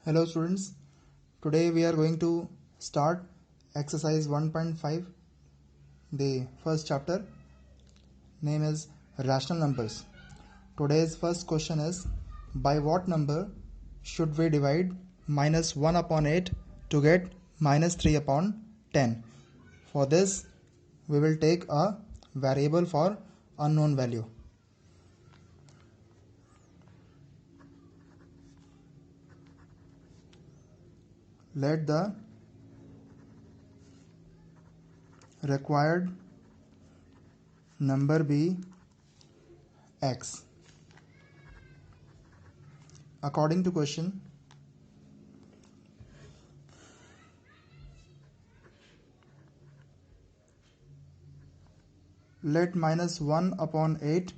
Hello students, today we are going to start exercise 1.5. The first chapter name is rational numbers. Today's first question is, by what number should we divide minus 1 upon 8 to get minus 3 upon 10? For this we will take a variable for unknown value. Let the required number be x. According to question, let minus 1 upon 8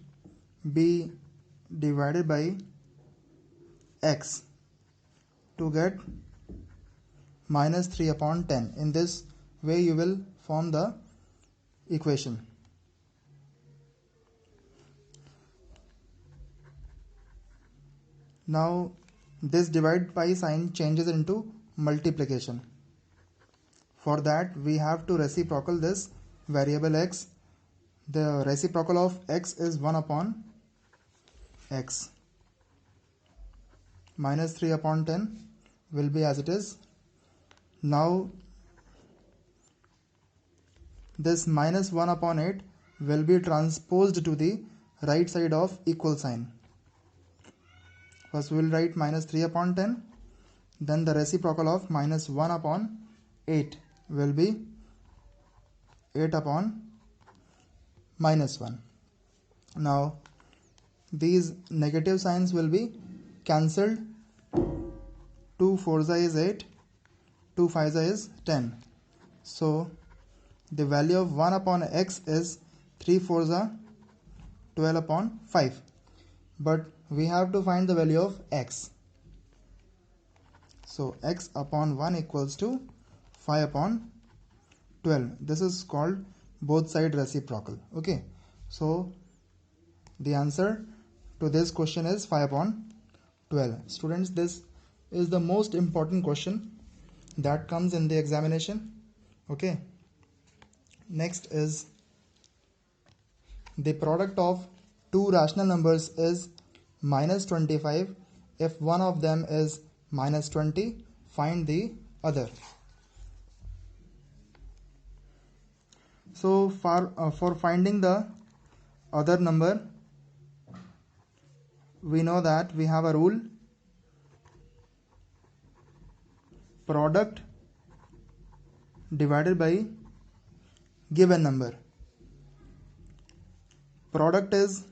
be divided by x to get minus 3 upon 10. In this way you will form the equation. Now this divide by sign changes into multiplication. For that we have to reciprocal this variable x. The reciprocal of x is 1 upon x. Minus 3 upon 10 will be as it is. Now this minus 1 upon 8 will be transposed to the right side of equal sign. First we will write minus 3 upon 10, then the reciprocal of minus 1 upon 8 will be 8 upon minus 1. Now these negative signs will be cancelled. 2 4 is 8, 2 5 is 10. So the value of 1 upon x is 3 4 12 upon 5. But we have to find the value of x. So x upon 1 equals to 5 upon 12. This is called both side reciprocal. Okay. So the answer to this question is 5 upon 12. Students, this is the most important question that comes in the examination. Okay. Next is the product of two rational numbers is minus 25. If one of them is minus 20, find the other. So for finding the other number, we know that we have a rule: product divided by given number. Product is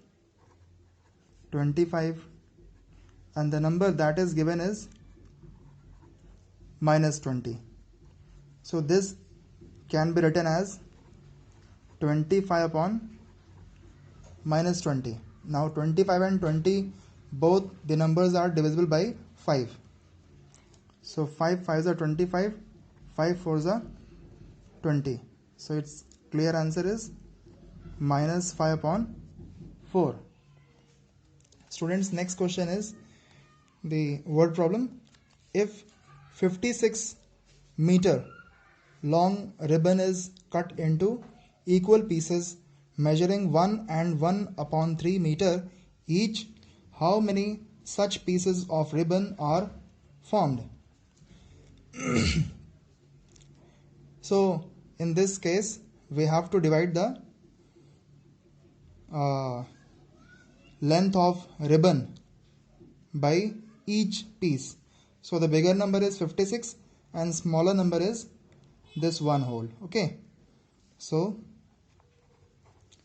25 and the number that is given is minus 20. So this can be written as 25 upon minus 20. Now 25 and 20, both the numbers are divisible by 5. So 5 5s are 25, 5 4s are 20. So its clear answer is minus 5 upon 4. Students, next question is the word problem. If 56 meter long ribbon is cut into equal pieces measuring 1 and 1 upon 3 meter each, how many such pieces of ribbon are formed? So in this case we have to divide the length of ribbon by each piece. So the bigger number is 56 and smaller number is this one whole. Okay, so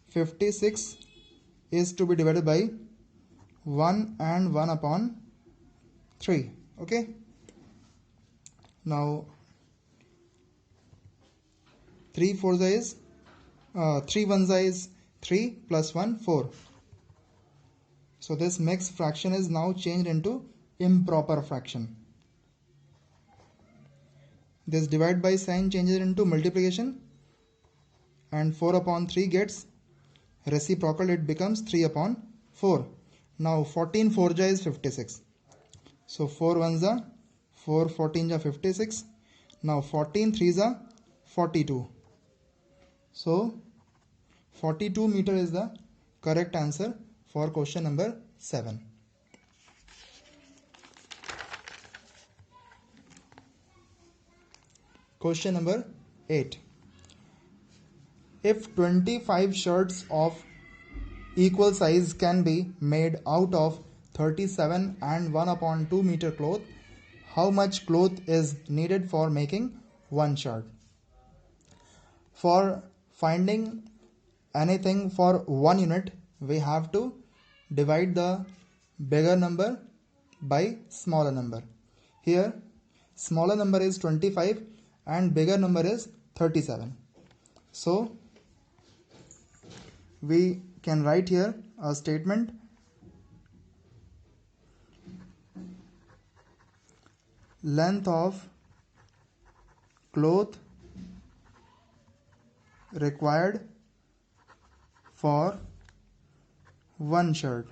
56 is to be divided by 1 and 1 upon 3. Okay, now 3 4 is 3 1 is 3 plus 1 4. So this mixed fraction is now changed into improper fraction. This divide by sign changes into multiplication and 4 upon 3 gets reciprocal, it becomes 3 upon 4. Now 14 4 is 56. So 4 1s are 4 14 ja 56. Now 14 3s are 42. So 42 meter is the correct answer for question number 7. Question number 8. If 25 shirts of equal size can be made out of 37 and 1/2 meter cloth, how much cloth is needed for making one shirt? For finding anything for 1 unit, we have to divide the bigger number by smaller number. Here smaller number is 25 and bigger number is 37. So we can write here a statement: length of cloth required for one shirt.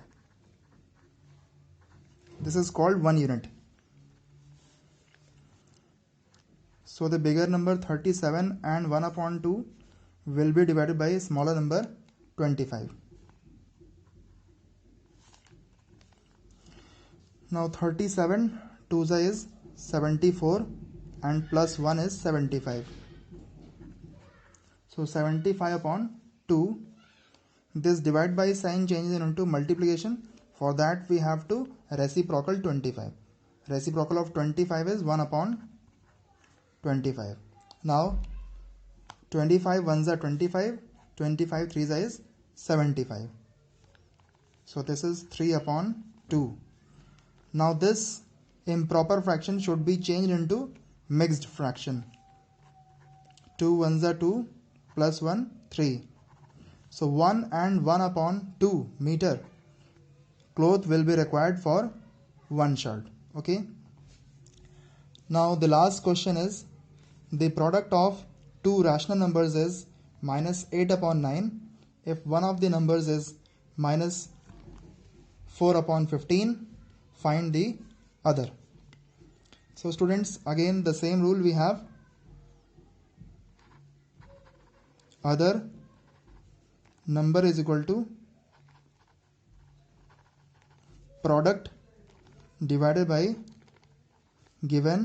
This is called 1 unit. So the bigger number 37 and 1/2 will be divided by smaller number 25. Now 37 2s is 74 and plus 1 is 75. So 75/2. This divide by sign changes into multiplication. For that we have to reciprocal 25. Reciprocal of 25 is 1/25. Now 25 1s are 25, 25 3s is 75. So this is 3/2. Now this improper fraction should be changed into mixed fraction. 2 1s are 2 plus 1 3. So 1 and 1/2 meter cloth will be required for one shirt. Okay. Now the last question is, the product of two rational numbers is -8/9 if one of the numbers is -4/15. Find the other. So students, again the same rule we have. Other number is equal to product divided by given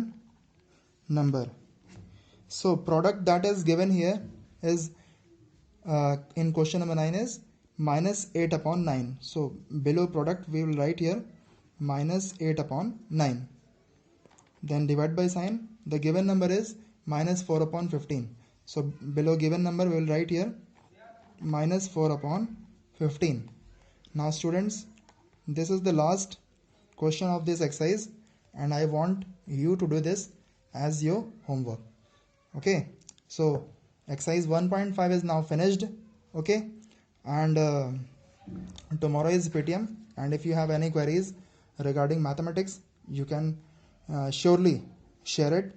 number. So product that is given here is in question number 9 is -8/9. So below product we will write here -8/9. Then divide by sign. The given number is -4/15. So below given number we will write here -4/15. Now students, this is the last question of this exercise and I want you to do this as your homework. Okay, so exercise 1.5 is now finished. Okay, and tomorrow is PTM, and if you have any queries regarding mathematics, you can surely share it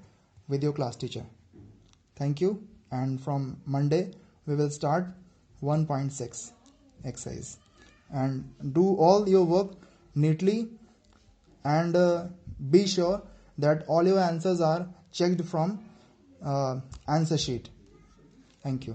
with your class teacher. Thank you, and from Monday we will start 1.6 exercise, and do all your work neatly, and be sure that all your answers are checked from answer sheet. Thank you.